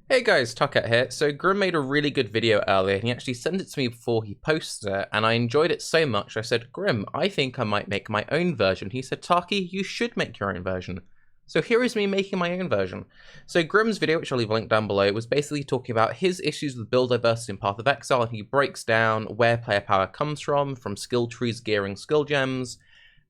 Hey guys, Tarke here. So Grim made a really good video earlier, and he actually sent it to me before he posted it, and I enjoyed it so much, I said, Grim, I think I might make my own version. He said, Tarke, you should make your own version. So here is me making my own version. So Grim's video, which I'll leave a link down below, was basically talking about his issues with build diversity in Path of Exile, and he breaks down where player power comes from skill trees, gearing, skill gems,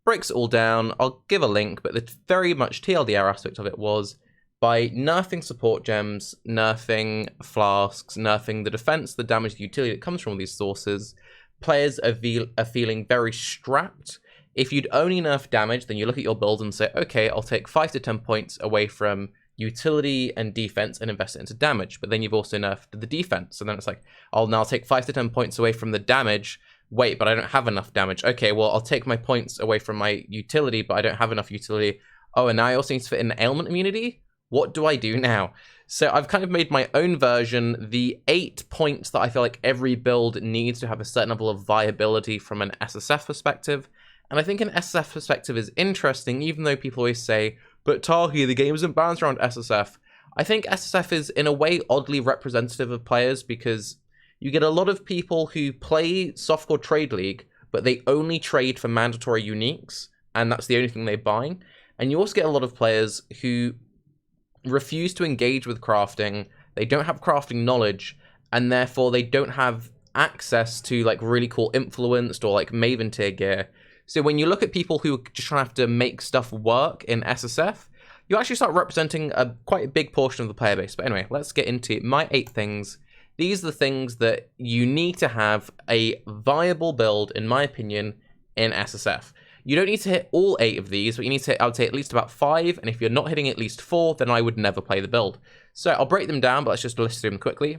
breaks it all down. I'll give a link, but the very much TLDR aspect of it was, by nerfing support gems, nerfing flasks, nerfing the defense, the damage, the utility that comes from all these sources, players are feeling very strapped. If you'd only nerf damage, then you look at your build and say, okay, I'll take 5 to 10 points away from utility and defense and invest it into damage. But then you've also nerfed the defense. And then it's like, I'll now take 5 to 10 points away from the damage. Wait, but I don't have enough damage. Okay, well, I'll take my points away from my utility, but I don't have enough utility. Oh, and now I also need to fit in ailment immunity? What do I do now? So I've kind of made my own version. The 8 points that I feel like every build needs to have a certain level of viability from an SSF perspective. And I think an SSF perspective is interesting, even though people always say, but Tarke, the game isn't balanced around SSF. I think SSF is, in a way, oddly representative of players because you get a lot of people who play softcore trade league, but they only trade for mandatory uniques, and that's the only thing they buy. And you also get a lot of players who refuse to engage with crafting, they don't have crafting knowledge, and therefore they don't have access to like really cool influenced or like Maven tier gear. So when you look at people who are just trying to have to make stuff work in SSF, you actually start representing quite a big portion of the player base. But anyway, let's get into my 8 things. These are the things that you need to have a viable build, in my opinion, in SSF. You don't need to hit all 8 of these, but you need to hit, I would say, at least about 5, and if you're not hitting at least 4, then I would never play the build. So I'll break them down, but let's just list them quickly.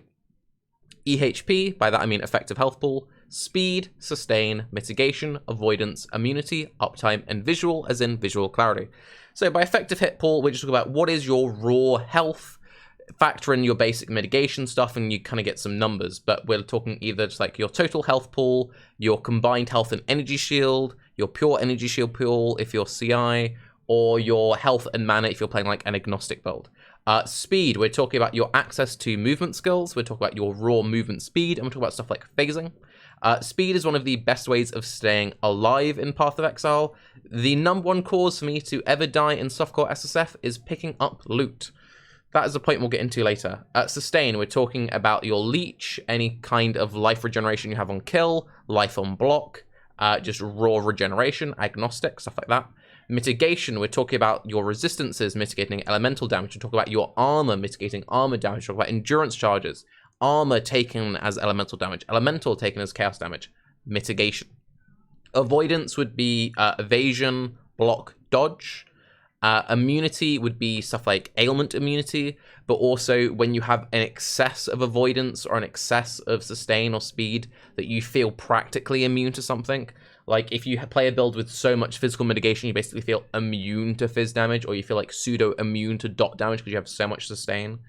EHP, by that I mean effective health pool, speed, sustain, mitigation, avoidance, immunity, uptime, and visual, as in visual clarity. So by effective hit pool, we're just talking about what is your raw health, factor in your basic mitigation stuff, and you kind of get some numbers, but we're talking either just like your total health pool, your combined health and energy shield, your pure energy shield pool if you're CI, or your health and mana if you're playing like an agnostic build. Speed, we're talking about your access to movement skills, we're talking about your raw movement speed, and we're talking about stuff like phasing. Speed is one of the best ways of staying alive in Path of Exile. The #1 cause for me to ever die in softcore SSF is picking up loot. That is a point we'll get into later. Sustain, we're talking about your leech, any kind of life regeneration you have on kill, life on block, just raw regeneration, agnostic, stuff like that. Mitigation, we're talking about your resistances mitigating elemental damage. We're talking about your armor mitigating armor damage. We're talking about endurance charges, armor taken as elemental damage, elemental taken as chaos damage, mitigation. Avoidance would be evasion, block, dodge. Immunity would be stuff like ailment immunity, but also when you have an excess of avoidance or an excess of sustain or speed that you feel practically immune to something. Like if you play a build with so much physical mitigation, you basically feel immune to phys damage, or you feel like pseudo immune to dot damage because you have so much sustain.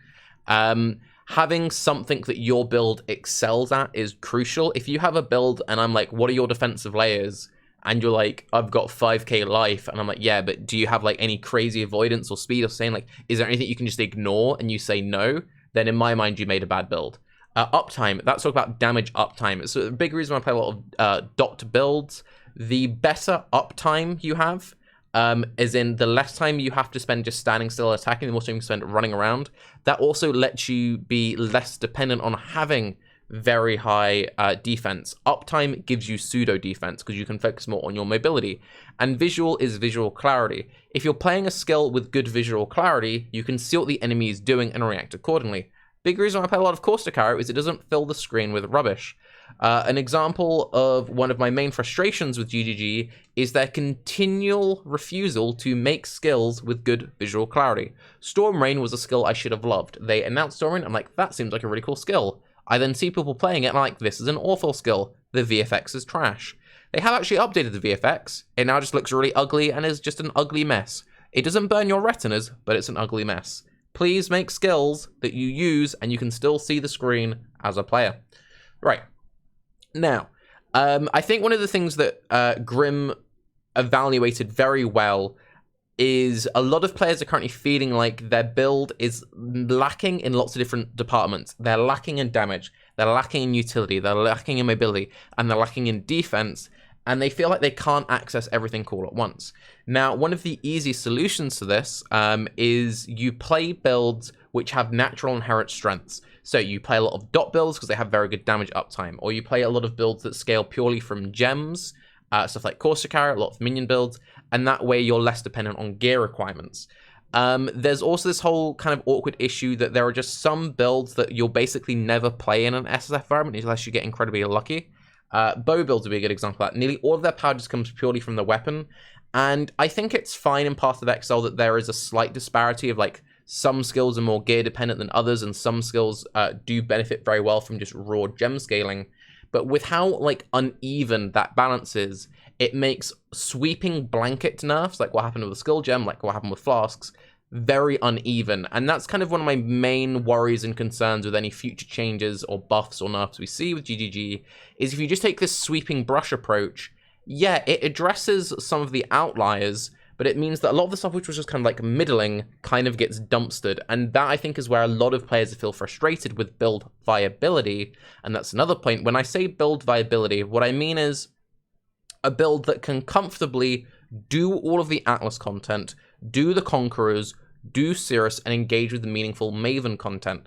Having something that your build excels at is crucial. If you have a build and I'm like, what are your defensive layers? And you're like, I've got 5k life, and I'm like, yeah, but do you have like any crazy avoidance or speed or saying like, is there anything you can just ignore? And you say no, then in my mind, you made a bad build. Uptime, that's talk about damage uptime. So a big reason why I play a lot of dot builds, the better uptime you have, as in the less time you have to spend just standing still attacking, the more time you spend running around. That also lets you be less dependent on having very high defense. Uptime gives you pseudo defense because you can focus more on your mobility. And visual is visual clarity. If you're playing a skill with good visual clarity, you can see what the enemy is doing and react accordingly. Big reason why I play a lot of Caustic Arrow is it doesn't fill the screen with rubbish. An example of one of my main frustrations with GGG is their continual refusal to make skills with good visual clarity. Storm Rain was a skill I should have loved. They announced Storm Rain, I'm like, that seems like a really cool skill. I then see people playing it and I'm like, this is an awful skill. The VFX is trash. They have actually updated the VFX. It now just looks really ugly and is just an ugly mess. It doesn't burn your retinas, but it's an ugly mess. Please make skills that you use and you can still see the screen as a player. Right. Now, I think one of the things that Grim evaluated very well is a lot of players are currently feeling like their build is lacking in lots of different departments. They're lacking in damage, they're lacking in utility, they're lacking in mobility, and they're lacking in defense, and they feel like they can't access everything all at once. Now, one of the easy solutions to this is you play builds which have natural inherent strengths. So you play a lot of dot builds because they have very good damage uptime, or you play a lot of builds that scale purely from gems, stuff like Corsica, a lot of minion builds, and that way you're less dependent on gear requirements. There's also this whole kind of awkward issue that there are just some builds that you'll basically never play in an SSF environment unless you get incredibly lucky. Bow builds would be a good example of that. Nearly all of their power just comes purely from the weapon, and I think it's fine in Path of Exile that there is a slight disparity of like some skills are more gear dependent than others, and some skills do benefit very well from just raw gem scaling. But with how like uneven that balance is, it makes sweeping blanket nerfs, like what happened with the skill gem, like what happened with flasks, very uneven. And that's kind of one of my main worries and concerns with any future changes or buffs or nerfs we see with GGG, is if you just take this sweeping brush approach, yeah, it addresses some of the outliers, but it means that a lot of the stuff which was just kind of like middling kind of gets dumpstered. And that, I think, is where a lot of players feel frustrated with build viability. And that's another point. When I say build viability, what I mean is a build that can comfortably do all of the Atlas content, do the Conquerors, do Cirrus, and engage with the meaningful Maven content.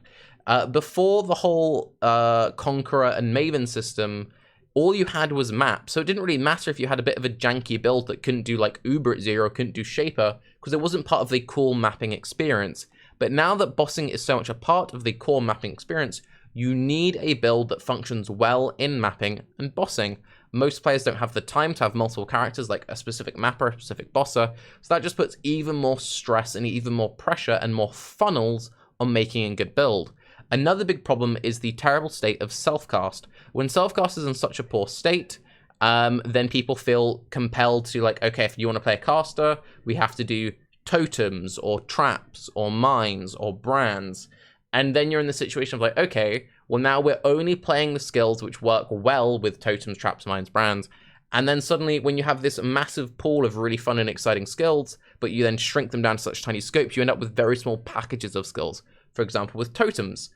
Before the whole Conqueror and Maven system, all you had was map, so it didn't really matter if you had a bit of a janky build that couldn't do like Uber at 0, couldn't do Shaper, because it wasn't part of the core mapping experience. But now that bossing is so much a part of the core mapping experience, you need a build that functions well in mapping and bossing. Most players don't have the time to have multiple characters like a specific mapper, a specific bosser, so that just puts even more stress and even more pressure and more funnels on making a good build. Another big problem is the terrible state of self-cast. When self-cast is in such a poor state, then people feel compelled to like, okay, if you want to play a caster, we have to do totems or traps or mines or brands. And then you're in the situation of like, okay, well now we're only playing the skills which work well with totems, traps, mines, brands. And then suddenly when you have this massive pool of really fun and exciting skills, but you then shrink them down to such tiny scope, you end up with very small packages of skills. For example, with totems,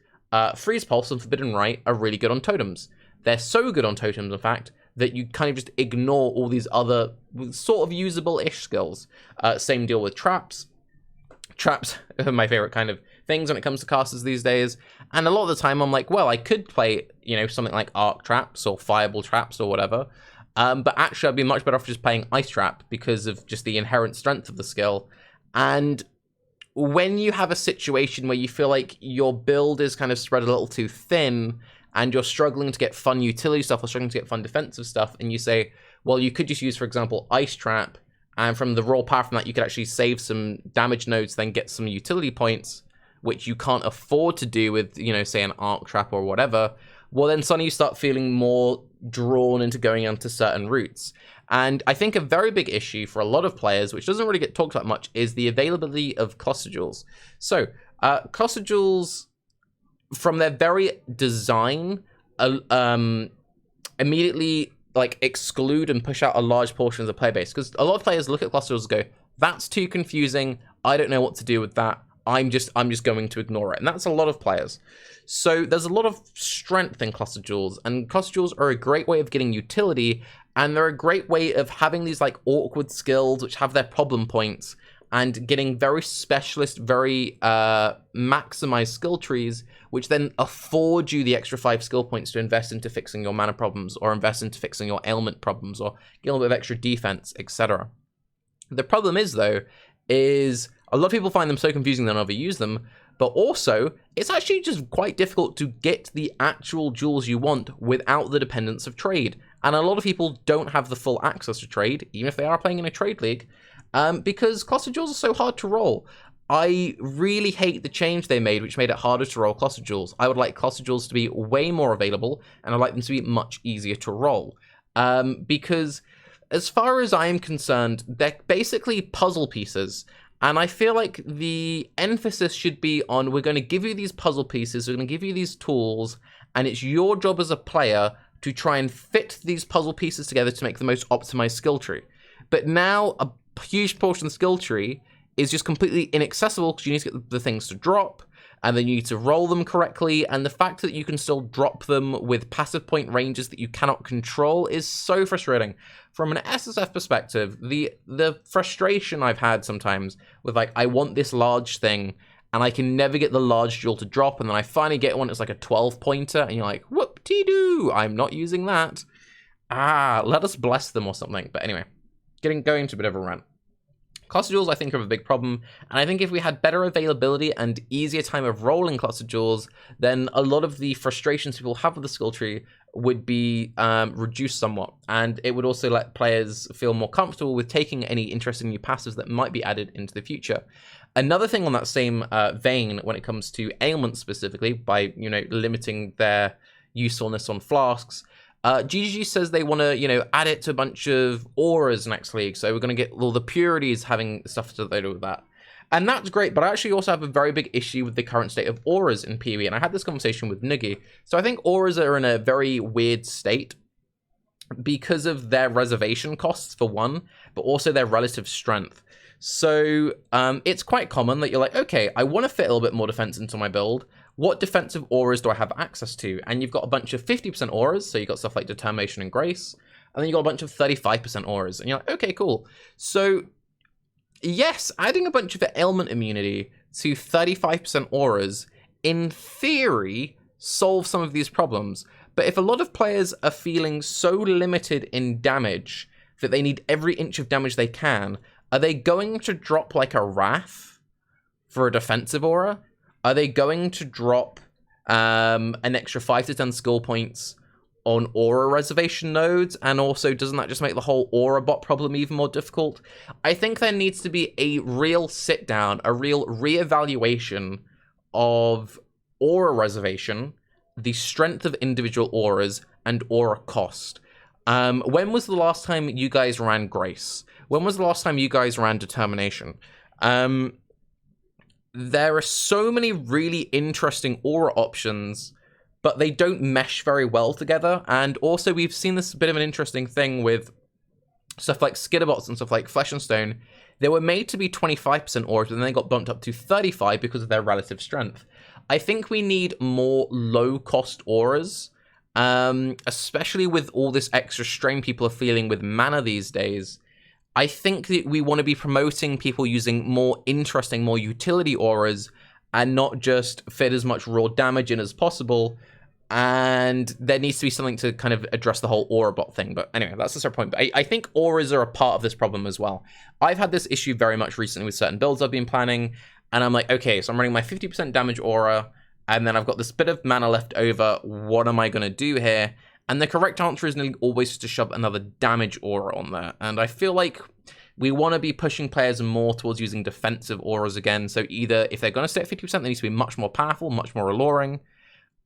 Freeze Pulse and Forbidden Right are really good on totems. They're so good on totems, in fact, that you kind of just ignore all these other sort of usable-ish skills. Same deal with traps. Traps are my favorite kind of things when it comes to casters these days. And a lot of the time I'm like, well, I could play, you know, something like Arc Traps or Fireball Traps or whatever. But actually I'd be much better off just playing Ice Trap because of just the inherent strength of the skill. And when you have a situation where you feel like your build is kind of spread a little too thin and you're struggling to get fun utility stuff or struggling to get fun defensive stuff, and you say, well, you could just use, for example, Ice Trap, and from the raw power from that, you could actually save some damage nodes, then get some utility points, which you can't afford to do with, you know, say an Arc Trap or whatever, well, then suddenly you start feeling more drawn into going onto certain routes. And I think a very big issue for a lot of players, which doesn't really get talked about much, is the availability of cluster jewels. So, cluster jewels, from their very design, immediately like exclude and push out a large portion of the player base. Because a lot of players look at cluster jewels and go, that's too confusing, I don't know what to do with that, I'm just going to ignore it. And that's a lot of players. So there's a lot of strength in cluster jewels, and cluster jewels are a great way of getting utility, and they're a great way of having these like awkward skills which have their problem points, and getting very specialist, very maximized skill trees, which then afford you the extra 5 skill points to invest into fixing your mana problems, or invest into fixing your ailment problems, or get a little bit of extra defense, etc. The problem is, though, is a lot of people find them so confusing they'll never use them, but also, it's actually just quite difficult to get the actual jewels you want without the dependence of trade. And a lot of people don't have the full access to trade, even if they are playing in a trade league, because cluster jewels are so hard to roll. I really hate the change they made, which made it harder to roll cluster jewels. I would like cluster jewels to be way more available, and I'd like them to be much easier to roll. Because as far as I am concerned, they're basically puzzle pieces. And I feel like the emphasis should be on, we're going to give you these puzzle pieces, we're going to give you these tools, and it's your job as a player to try and fit these puzzle pieces together to make the most optimized skill tree. But now, huge portion of the skill tree is just completely inaccessible because you need to get the things to drop, and then you need to roll them correctly, and the fact that you can still drop them with passive point ranges that you cannot control is so frustrating. From an SSF perspective, the frustration I've had sometimes with, like, I want this large thing, and I can never get the large jewel to drop, and then I finally get one, it's like a 12-pointer, and you're like, whoop-de-doo, I'm not using that. Let us bless them or something. But anyway, going to a bit of a rant. Cluster jewels, I think, are a big problem, and I think if we had better availability and easier time of rolling cluster jewels, then a lot of the frustrations people have with the skill tree would be reduced somewhat, and it would also let players feel more comfortable with taking any interesting new passives that might be added into the future. Another thing on that same vein, when it comes to ailments specifically, by limiting their usefulness on flasks, GGG says they want to, add it to a bunch of auras next league. So we're going to get all the purities having stuff to do with that. And that's great, but I actually also have a very big issue with the current state of auras in PoE. And I had this conversation with Noogie. So I think auras are in a very weird state because of their reservation costs, for one, but also their relative strength. So it's quite common that you're like, okay, I want to fit a little bit more defense into my build. What defensive auras do I have access to? And you've got a bunch of 50% auras, so you've got stuff like Determination and Grace, and then you've got a bunch of 35% auras, and you're like, okay, cool. So, yes, adding a bunch of ailment immunity to 35% auras, in theory, solves some of these problems. But if a lot of players are feeling so limited in damage that they need every inch of damage they can, are they going to drop like a Wrath for a defensive aura? Are they going to drop an extra 5 to 10 skill points on aura reservation nodes? And also, doesn't that just make the whole aura bot problem even more difficult? I think there needs to be a real sit down, a real reevaluation of aura reservation, the strength of individual auras, and aura cost. When was the last time you guys ran Grace? When was the last time you guys ran Determination? There are so many really interesting aura options, but they don't mesh very well together. And also, we've seen this bit of an interesting thing with stuff like Skitterbots and stuff like Flesh and Stone. They were made to be 25% auras, and then they got bumped up to 35 because of their relative strength. I think we need more low-cost auras, especially with all this extra strain people are feeling with mana these days. I think that we want to be promoting people using more interesting, more utility auras, and not just fit as much raw damage in as possible. And there needs to be something to kind of address the whole aura bot thing. But anyway, that's just our point. But I think auras are a part of this problem as well. I've had this issue very much recently with certain builds I've been planning. And I'm like, okay, so I'm running my 50% damage aura, and then I've got this bit of mana left over. What am I going to do here? And the correct answer is nearly always to shove another damage aura on there. And I feel like we want to be pushing players more towards using defensive auras again. So either if they're going to stay at 50%, they need to be much more powerful, much more alluring.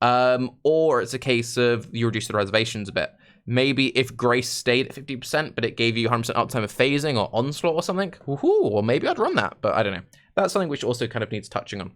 Or it's a case of you reduce the reservations a bit. Maybe if Grace stayed at 50%, but it gave you 100% uptime of phasing or onslaught or something. Woohoo, or maybe I'd run that, but I don't know. That's something which also kind of needs touching on.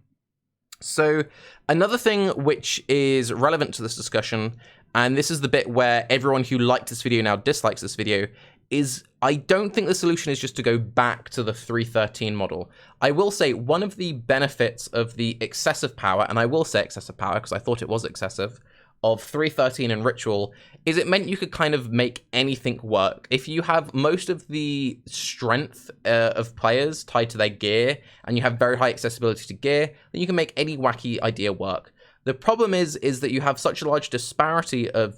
So another thing which is relevant to this discussion, and this is the bit where everyone who liked this video now dislikes this video, is I don't think the solution is just to go back to the 313 model. I will say one of the benefits of the excessive power, and I will say excessive power because I thought it was excessive, of 313 and Ritual, is it meant you could kind of make anything work. If you have most of the strength of players tied to their gear, and you have very high accessibility to gear, then you can make any wacky idea work. The problem is that you have such a large disparity of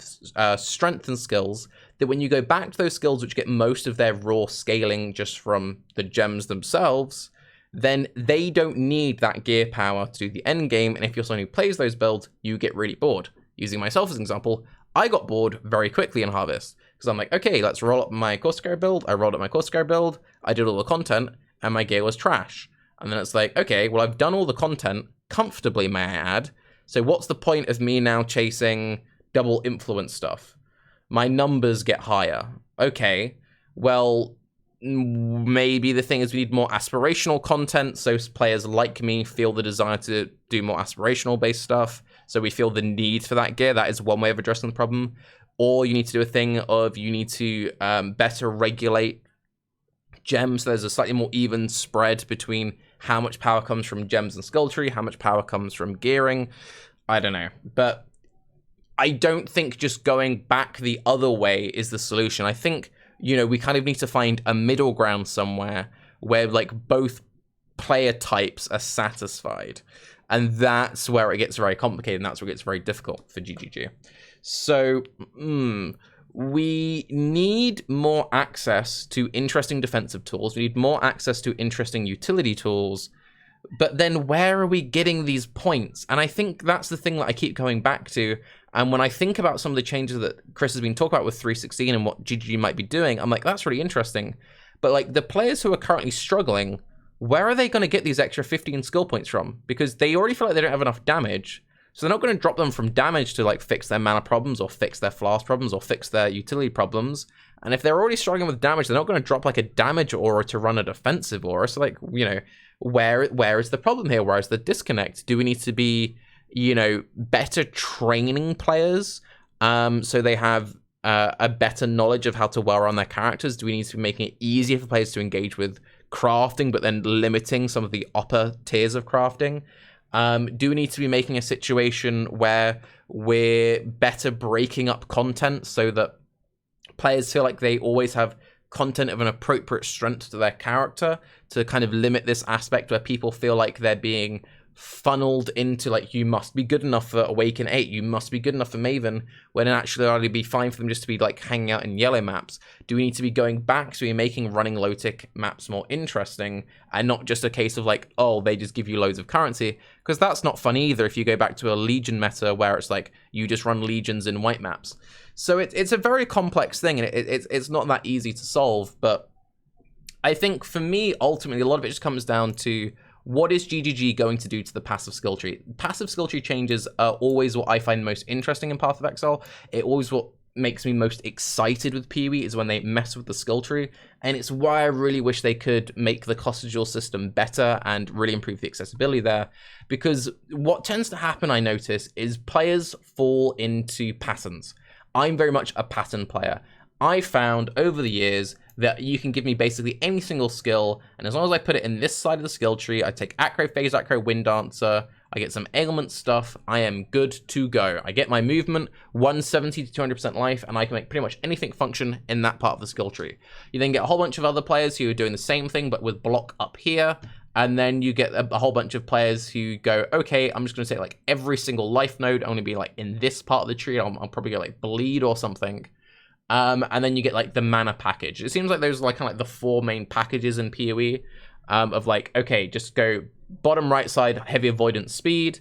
strength and skills that when you go back to those skills which get most of their raw scaling just from the gems themselves, then they don't need that gear power to do the end game, and if you're someone who plays those builds, you get really bored. Using myself as an example, I got bored very quickly in Harvest, because I'm like, okay, let's roll up my Corsair build. I rolled up my Corsair build, I did all the content, and my gear was trash. And then it's like, okay, well, I've done all the content, comfortably, may I add, so what's the point of me now chasing double influence stuff? My numbers get higher. Okay, well, maybe the thing is we need more aspirational content, so players like me feel the desire to do more aspirational based stuff, so we feel the need for that gear. That is one way of addressing the problem. Or you need to do a thing of you need to better regulate gems. There's a slightly more even spread between how much power comes from gems and skill tree, how much power comes from gearing. I don't know. But I don't think just going back the other way is the solution. I think, you know, we kind of need to find a middle ground somewhere where like both player types are satisfied. And that's where it gets very complicated, and that's where it gets very difficult for GGG. So, we need more access to interesting defensive tools. We need more access to interesting utility tools. But then where are we getting these points? And I think that's the thing that I keep coming back to. And when I think about some of the changes that Chris has been talking about with 316 and what GGG might be doing, I'm like, that's really interesting. But like the players who are currently struggling, where are they going to get these extra 15 skill points from? Because they already feel like they don't have enough damage. So they're not going to drop them from damage to like fix their mana problems or fix their flask problems or fix their utility problems. And if they're already struggling with damage, they're not going to drop like a damage aura to run a defensive aura. So like, you know, where is the problem here? Where is the disconnect? Do we need to be, you know, better training players so they have a better knowledge of how to well run their characters? Do we need to be making it easier for players to engage with crafting, but then limiting some of the upper tiers of crafting? Do we need to be making a situation where we're better breaking up content so that players feel like they always have content of an appropriate strength to their character, to kind of limit this aspect where people feel like they're being funneled into like, you must be good enough for Awaken 8, you must be good enough for Maven, when it actually would be fine for them just to be like hanging out in yellow maps? Do we need to be going back to making running low tick maps more interesting, and not just a case of like, oh, they just give you loads of currency? Because that's not fun either if you go back to a Legion meta where it's like you just run Legions in white maps. So it's a very complex thing, and it's not that easy to solve. But I think for me, ultimately, a lot of it just comes down to, what is GGG going to do to the passive skill tree? Passive skill tree changes are always what I find most interesting in Path of Exile. It always what makes me most excited with PoE is when they mess with the skill tree. And it's why I really wish they could make the cluster duel system better and really improve the accessibility there. Because what tends to happen, I notice, is players fall into patterns. I'm very much a pattern player. I found over the years that you can give me basically any single skill, and as long as I put it in this side of the skill tree, I take Acro, Phase Acro, Wind Dancer, I get some ailment stuff, I am good to go. I get my movement, 170 to 200% life, and I can make pretty much anything function in that part of the skill tree. You then get a whole bunch of other players who are doing the same thing, but with block up here, and then you get a whole bunch of players who go, okay, I'm just going to say like every single life node only be like in this part of the tree, I'll probably go like bleed or something. And then you get like the mana package. It seems like those are like kind of like the four main packages in PoE of like, okay, just go bottom right side, heavy avoidance speed,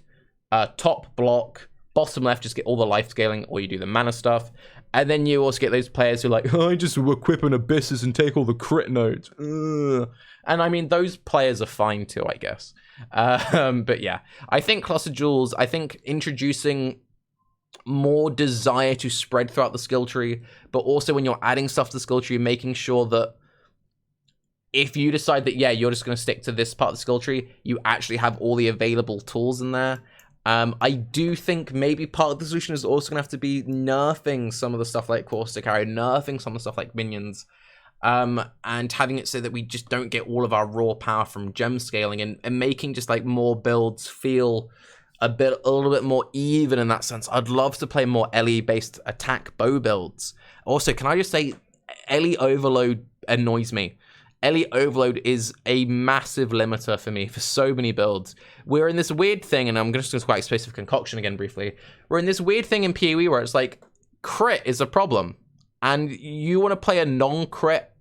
top block, bottom left, just get all the life scaling, or you do the mana stuff. And then you also get those players who are like, oh, I just equip an Abyssus and take all the crit nodes. Ugh. And I mean, those players are fine too, I guess. But yeah, I think Cluster Jewels, I think introducing more desire to spread throughout the skill tree, but also when you're adding stuff to the skill tree, making sure that if you decide that, yeah, you're just going to stick to this part of the skill tree, you actually have all the available tools in there. I do think maybe part of the solution is also going to have to be nerfing some of the stuff like Caustic Arrow, nerfing some of the stuff like Minions, and having it so that we just don't get all of our raw power from gem scaling, and making just like more builds feel a little bit more even in that sense. I'd love to play more Ellie-based attack bow builds. Also, can I just say, Ellie Overload annoys me. Ellie Overload is a massive limiter for me for so many builds. We're in this weird thing, and I'm just going to talk Space of Concoction again briefly. We're in this weird thing in PoE where it's like, crit is a problem. And you want to play a non-crit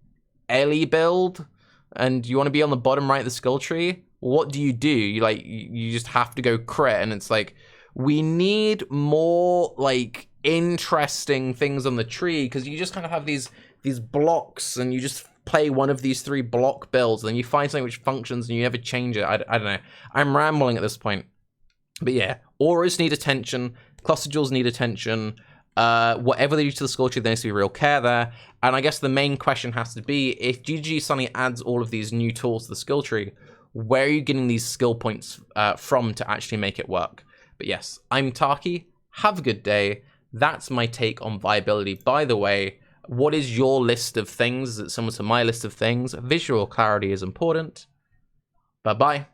Ellie build, and you want to be on the bottom right of the skill tree, what do? You just have to go crit, and it's like, we need more like interesting things on the tree, because you just kind of have these blocks, and you just play one of these 3 block builds, and then you find something which functions and you never change it. I don't know. I'm rambling at this point. But yeah, auras need attention, cluster jewels need attention. Whatever they do to the skill tree, there needs to be real care there. And I guess the main question has to be, if GG suddenly adds all of these new tools to the skill tree, where are you getting these skill points from to actually make it work? But yes, I'm Tarke. Have a good day. That's my take on viability. By the way, What is your list of things? Is it similar to my list of things? Visual clarity is important. Bye-bye.